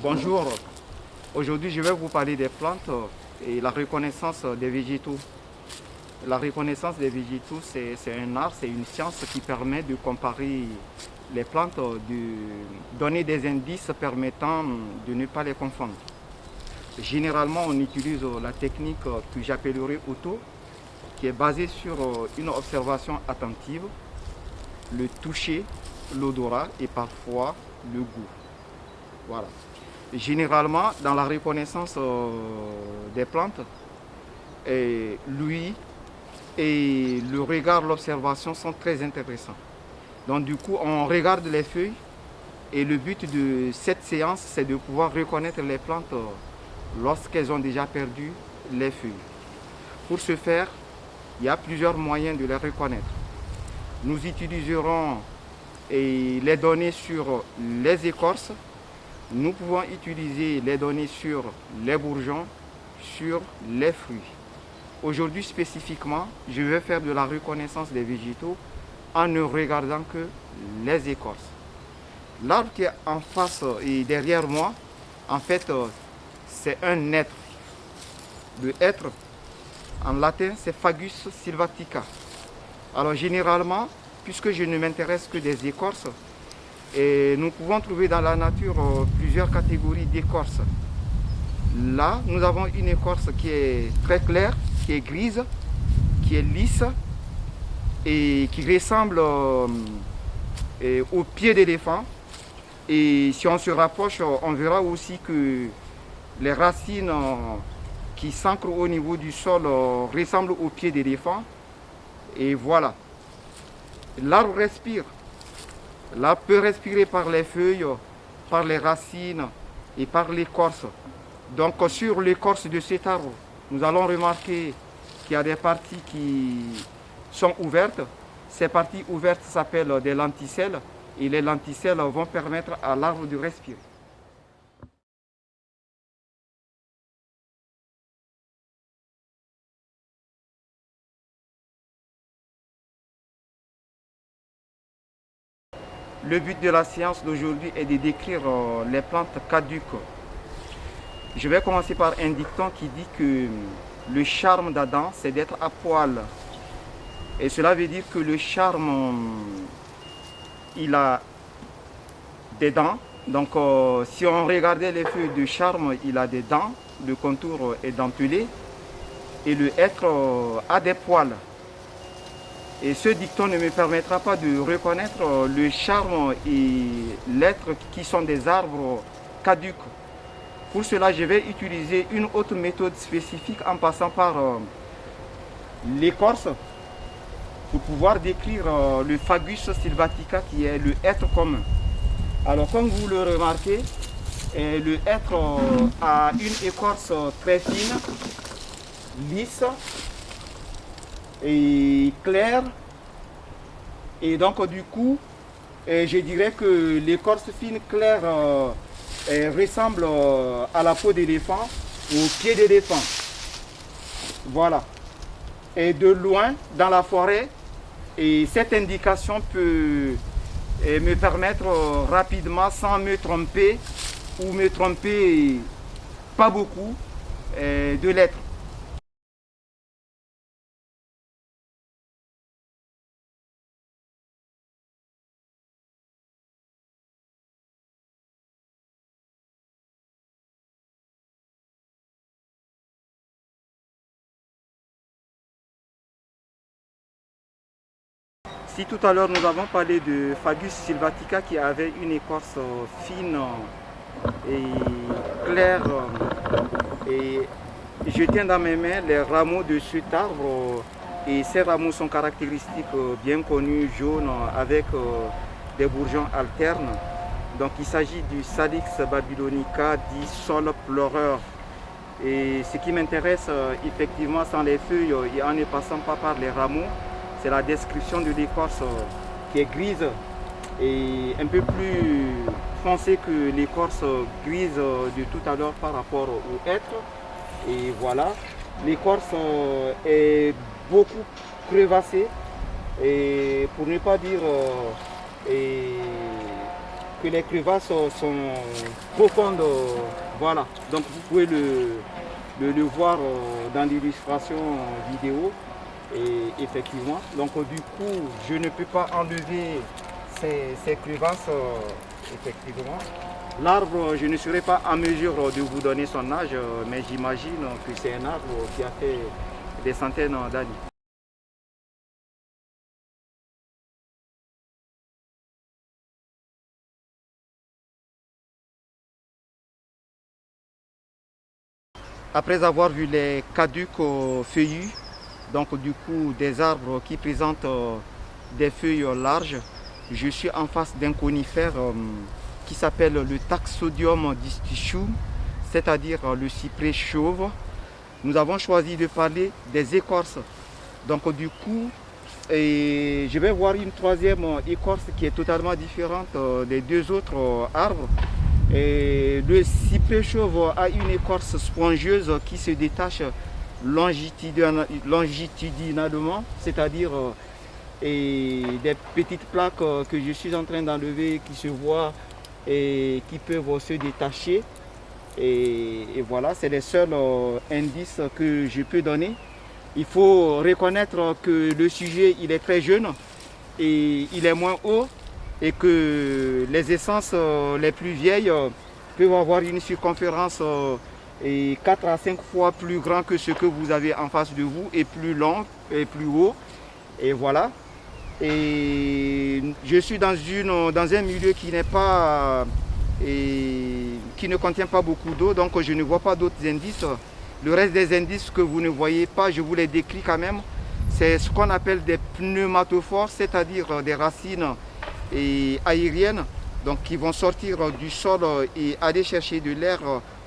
Bonjour, aujourd'hui je vais vous parler des plantes et la reconnaissance des végétaux. La reconnaissance des végétaux, c'est un art, c'est une science qui permet de comparer les plantes, de donner des indices permettant de ne pas les confondre. Généralement, on utilise la technique que j'appellerai auto, qui est basée sur une observation attentive, le toucher, l'odorat et parfois le goût. Voilà. Généralement, dans la reconnaissance des plantes, l'ouïe et le regard, l'observation sont très intéressants. Donc du coup, on regarde les feuilles et le but de cette séance, c'est de pouvoir reconnaître les plantes lorsqu'elles ont déjà perdu les feuilles. Pour ce faire, il y a plusieurs moyens de les reconnaître. Nous utiliserons les données sur les écorces. Nous pouvons utiliser les données sur les bourgeons, sur les fruits. Aujourd'hui spécifiquement, je vais faire de la reconnaissance des végétaux en ne regardant que les écorces. L'arbre qui est en face et derrière moi, en fait, c'est un hêtre. Le hêtre, en latin, c'est Fagus sylvatica. Alors généralement, puisque je ne m'intéresse que des écorces, et nous pouvons trouver dans la nature plusieurs catégories d'écorces. Là, nous avons une écorce qui est très claire, qui est grise, qui est lisse et qui ressemble au pied d'éléphant. Et si on se rapproche, on verra aussi que les racines qui s'ancrent au niveau du sol ressemblent au pied d'éléphant. Et voilà. L'arbre respire. L'arbre peut respirer par les feuilles, par les racines et par l'écorce. Donc sur l'écorce de cet arbre, nous allons remarquer qu'il y a des parties qui sont ouvertes. Ces parties ouvertes s'appellent des lenticelles et les lenticelles vont permettre à l'arbre de respirer. Le but de la séance d'aujourd'hui est de décrire les plantes caduques. Je vais commencer par un dicton qui dit que le charme d'Adam, c'est d'être à poil. Et cela veut dire que le charme, il a des dents. Donc si on regardait les feuilles de charme, il a des dents, le contour est dentelé. Et le hêtre a des poils. Et ce dicton ne me permettra pas de reconnaître le charme et l'être qui sont des arbres caducs. Pour cela, je vais utiliser une autre méthode spécifique en passant par l'écorce pour pouvoir décrire le Fagus sylvatica qui est le hêtre commun. Alors comme vous le remarquez, le hêtre a une écorce très fine, lisse et claire. Et donc du coup, je dirais que l'écorce fine claire ressemble à la peau d'éléphant, au pied d'éléphant. Voilà. Et de loin, dans la forêt, et cette indication peut me permettre rapidement, sans me tromper, ou me tromper pas beaucoup, de l'être. Si tout à l'heure nous avons parlé de Fagus sylvatica qui avait une écorce fine et claire et je tiens dans mes mains les rameaux de cet arbre et ces rameaux sont caractéristiques bien connus, jaunes avec des bourgeons alternes. Donc il s'agit du Salix babylonica dit sol pleureur. Et ce qui m'intéresse effectivement sans les feuilles et en ne passant pas par les rameaux, c'est la description de l'écorce qui est grise et un peu plus foncée que l'écorce grise de tout à l'heure par rapport au hêtre. Et voilà, l'écorce est beaucoup crevassée et pour ne pas dire que les crevasses sont profondes. Voilà, donc vous pouvez le voir dans l'illustration vidéo. Et effectivement, donc du coup, je ne peux pas enlever ces crevasses, effectivement. L'arbre, je ne serai pas en mesure de vous donner son âge, mais j'imagine que c'est un arbre qui a fait des centaines d'années. Après avoir vu les caducs feuillus, donc du coup des arbres qui présentent des feuilles larges, je suis en face d'un conifère qui s'appelle le Taxodium distichum, c'est-à-dire le cyprès chauve. Nous avons choisi de parler des écorces. Donc du coup, je vais voir une troisième écorce qui est totalement différente des deux autres arbres. Et le cyprès chauve a une écorce spongieuse qui se détache longitudinalement, c'est-à-dire des petites plaques que je suis en train d'enlever qui se voient et qui peuvent se détacher. Et voilà, c'est les seuls indices que je peux donner. Il faut reconnaître que le sujet il est très jeune et il est moins haut et que les essences les plus vieilles peuvent avoir une circonférence et 4 à 5 fois plus grand que ce que vous avez en face de vous et plus long et plus haut. Et voilà. Et je suis dans un milieu qui n'est pas qui ne contient pas beaucoup d'eau, donc je ne vois pas d'autres indices. Le reste des indices que vous ne voyez pas, je vous les décris quand même. C'est ce qu'on appelle des pneumatophores, c'est-à-dire des racines aériennes, donc qui vont sortir du sol et aller chercher de l'air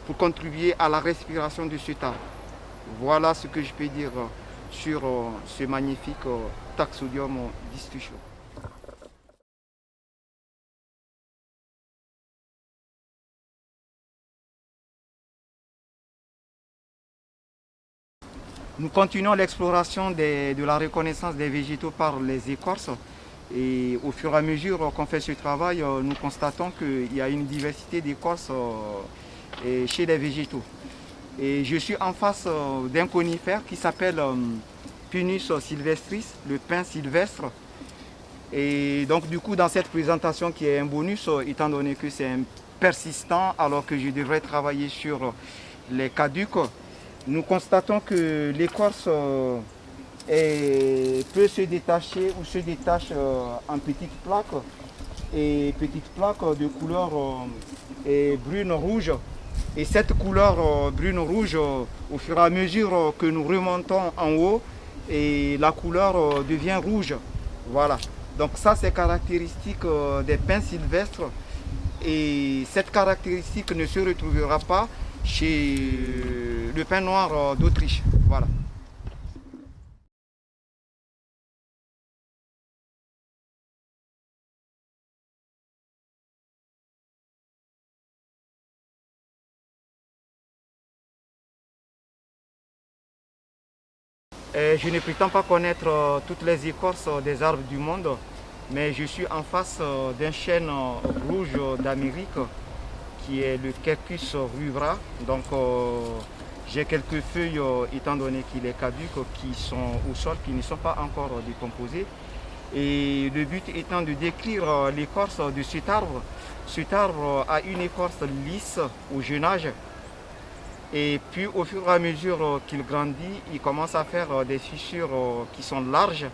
pour contribuer à la respiration de cet arbre. Voilà ce que je peux dire sur ce magnifique Taxodium distichum. Nous continuons l'exploration de la reconnaissance des végétaux par les écorces. Et au fur et à mesure qu'on fait ce travail, nous constatons qu'il y a une diversité d'écorces chez les végétaux. Et je suis en face d'un conifère qui s'appelle Pinus sylvestris, le pin sylvestre. Et donc du coup dans cette présentation qui est un bonus, étant donné que c'est un persistant alors que je devrais travailler sur les caducs, nous constatons que l'écorce peut se détacher ou se détache en petites plaques de couleur brune-rouge. Et cette couleur brune-rouge, au fur et à mesure que nous remontons en haut, et la couleur devient rouge. Voilà. Donc ça c'est caractéristique des pins sylvestres. Et cette caractéristique ne se retrouvera pas chez le pin noir d'Autriche. Voilà. Je ne prétends pas connaître toutes les écorces des arbres du monde, mais je suis en face d'un chêne rouge d'Amérique qui est le Quercus rubra. Donc j'ai quelques feuilles, étant donné qu'il est caduc, qui sont au sol, qui ne sont pas encore décomposées. Et le but étant de décrire l'écorce de cet arbre. Cet arbre a une écorce lisse au jeune âge. Et puis au fur et à mesure qu'il grandit, il commence à faire des fissures qui sont larges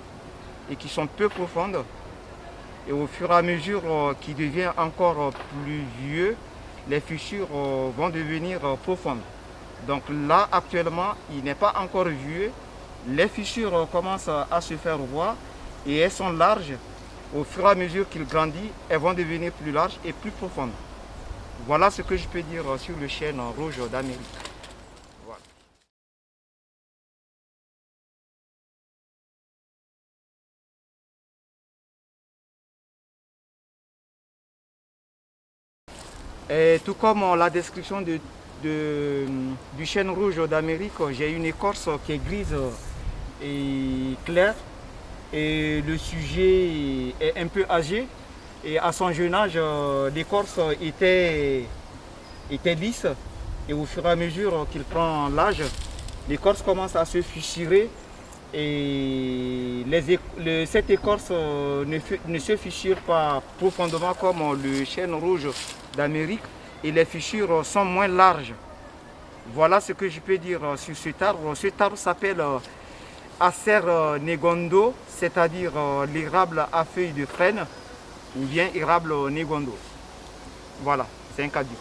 et qui sont peu profondes. Et au fur et à mesure qu'il devient encore plus vieux, les fissures vont devenir profondes. Donc là actuellement, il n'est pas encore vieux. Les fissures commencent à se faire voir et elles sont larges. Au fur et à mesure qu'il grandit, elles vont devenir plus larges et plus profondes. Voilà ce que je peux dire sur le chêne rouge d'Amérique. Voilà. Et tout comme la description du chêne rouge d'Amérique, j'ai une écorce qui est grise et claire. Et le sujet est un peu âgé. Et à son jeune âge, l'écorce était lisse. Et au fur et à mesure qu'il prend l'âge, l'écorce commence à se fissurer. Et cette écorce ne se fissure pas profondément comme le chêne rouge d'Amérique. Et les fissures sont moins larges. Voilà ce que je peux dire sur cet arbre. Cet arbre s'appelle Acer negondo, c'est-à-dire l'érable à feuilles de frêne, ou bien érable negondo. Voilà, c'est un caduc.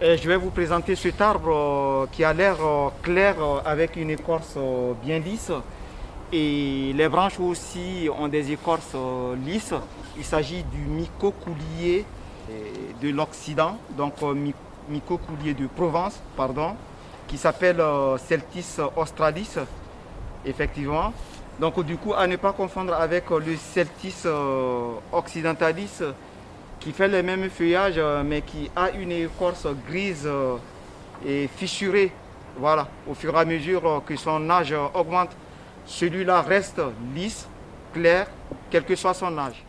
Et je vais vous présenter cet arbre qui a l'air clair avec une écorce bien lisse. Et les branches aussi ont des écorces lisses. Il s'agit du mycocoulier de l'Occident, donc mycocoulier de Provence, pardon, qui s'appelle Celtis australis, effectivement. Donc du coup, à ne pas confondre avec le Celtis occidentalis, qui fait le même feuillage, mais qui a une écorce grise et fissurée. Voilà, au fur et à mesure que son âge augmente, celui-là reste lisse, clair, quel que soit son âge.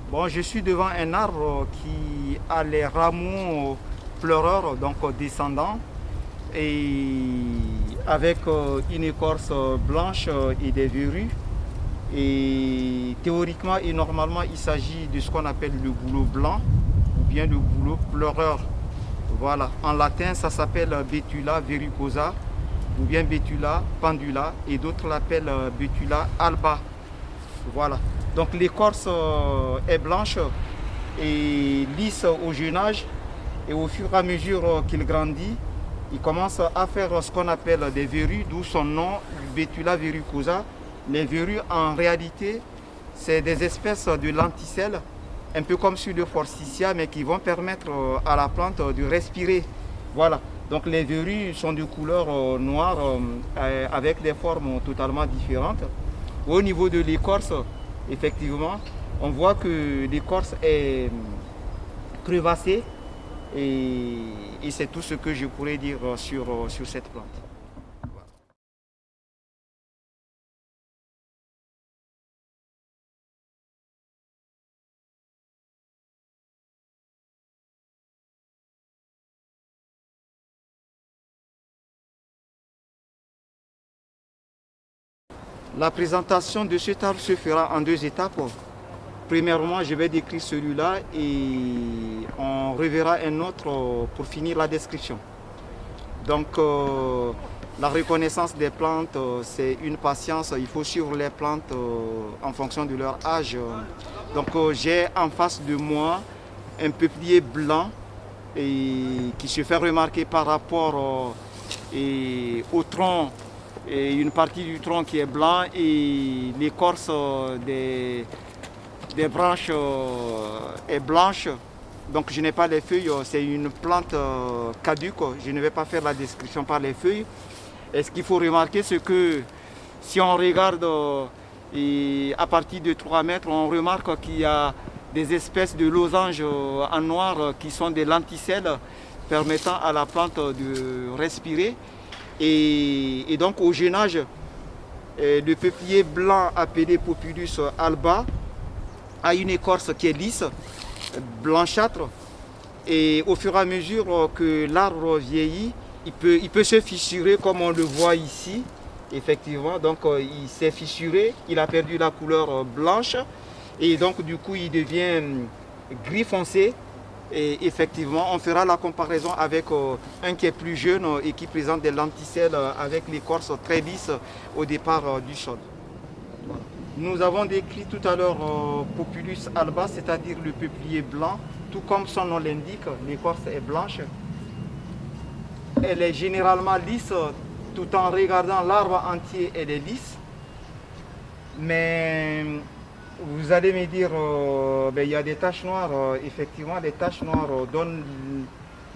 Bon, je suis devant un arbre qui a les rameaux pleureurs, donc descendants, et avec une écorce blanche et des verrues. Et théoriquement et normalement, il s'agit de ce qu'on appelle le bouleau blanc ou bien le bouleau pleureur. Voilà, en latin, ça s'appelle Betula verrucosa ou bien Betula pendula et d'autres l'appellent Betula alba. Voilà, donc l'écorce est blanche et lisse au jeune âge et au fur et à mesure qu'il grandit, il commence à faire ce qu'on appelle des verrues, d'où son nom, Betula verrucosa. Les verrues, en réalité, c'est des espèces de lenticelles, un peu comme sur le forsythia, mais qui vont permettre à la plante de respirer. Voilà. Donc les verrues sont de couleur noire avec des formes totalement différentes. Au niveau de l'écorce, effectivement, on voit que l'écorce est crevassée et c'est tout ce que je pourrais dire sur cette plante. La présentation de cet arbre se fera en deux étapes. Premièrement, je vais décrire celui-là et on reverra un autre pour finir la description. Donc, la reconnaissance des plantes, c'est une patience. Il faut suivre les plantes en fonction de leur âge. Donc, j'ai en face de moi un peuplier blanc et qui se fait remarquer par rapport au tronc et une partie du tronc qui est blanc et l'écorce des branches est blanche. Donc je n'ai pas les feuilles, c'est une plante caduque. Je ne vais pas faire la description par les feuilles. Et ce qu'il faut remarquer, c'est que si on regarde à partir de 3 mètres, on remarque qu'il y a des espèces de losanges en noir qui sont des lenticelles permettant à la plante de respirer. Et donc au jeune âge, le peuplier blanc appelé Populus alba a une écorce qui est lisse, blanchâtre, et au fur et à mesure que l'arbre vieillit, il peut se fissurer comme on le voit ici, effectivement. Donc il s'est fissuré, il a perdu la couleur blanche, et donc du coup il devient gris foncé. Et effectivement, on fera la comparaison avec un qui est plus jeune et qui présente des lenticelles avec l'écorce très lisse au départ du sol. Nous avons décrit tout à l'heure Populus alba, c'est-à-dire le peuplier blanc. Tout comme son nom l'indique, l'écorce est blanche. Elle est généralement lisse, tout en regardant l'arbre entier, elle est lisse. Mais vous allez me dire, il y a des taches noires. Effectivement, les taches noires donnent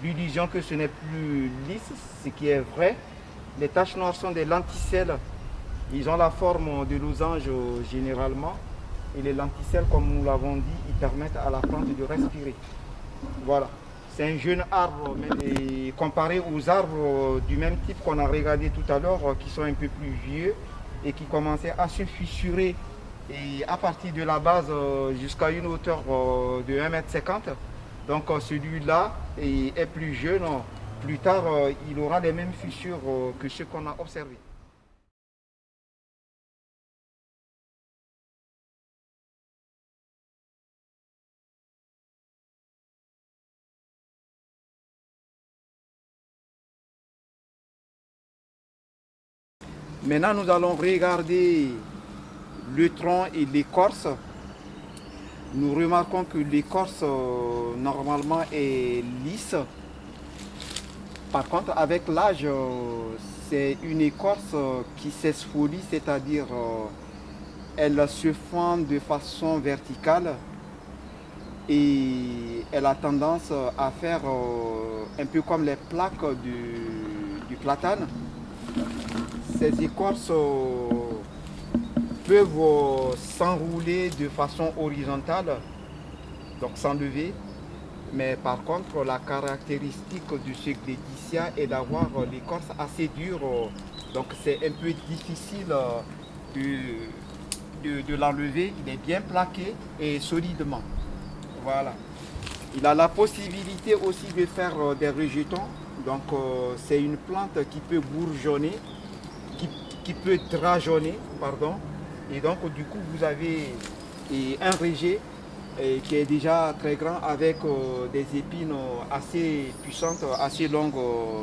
l'illusion que ce n'est plus lisse, ce qui est vrai. Les taches noires sont des lenticelles. Ils ont la forme de losange généralement. Et les lenticelles, comme nous l'avons dit, ils permettent à la plante de respirer. Voilà. C'est un jeune arbre, et comparé aux arbres du même type qu'on a regardé tout à l'heure, qui sont un peu plus vieux et qui commençaient à se fissurer et à partir de la base jusqu'à une hauteur de 1,50 m. Donc celui-là est plus jeune. Plus tard, il aura les mêmes fissures que ceux qu'on a observés. Maintenant, nous allons regarder le tronc et l'écorce. Nous remarquons que l'écorce normalement est lisse. Par contre, avec l'âge, c'est une écorce qui s'exfolie, c'est-à-dire elle se fend de façon verticale et elle a tendance à faire un peu comme les plaques du platane. Ces écorces peuvent s'enrouler de façon horizontale, donc s'enlever. Mais par contre, la caractéristique de ce glédicia est d'avoir l'écorce assez dure. Donc c'est un peu difficile de l'enlever. Il est bien plaqué et solidement. Voilà. Il a la possibilité aussi de faire des rejetons. Donc c'est une plante qui peut bourgeonner, qui peut drageonner, pardon. Et donc du coup vous avez un rejet qui est déjà très grand avec des épines assez puissantes, assez longues,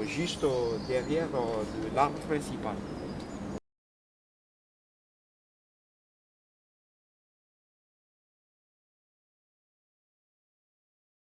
juste derrière de l'arbre principal.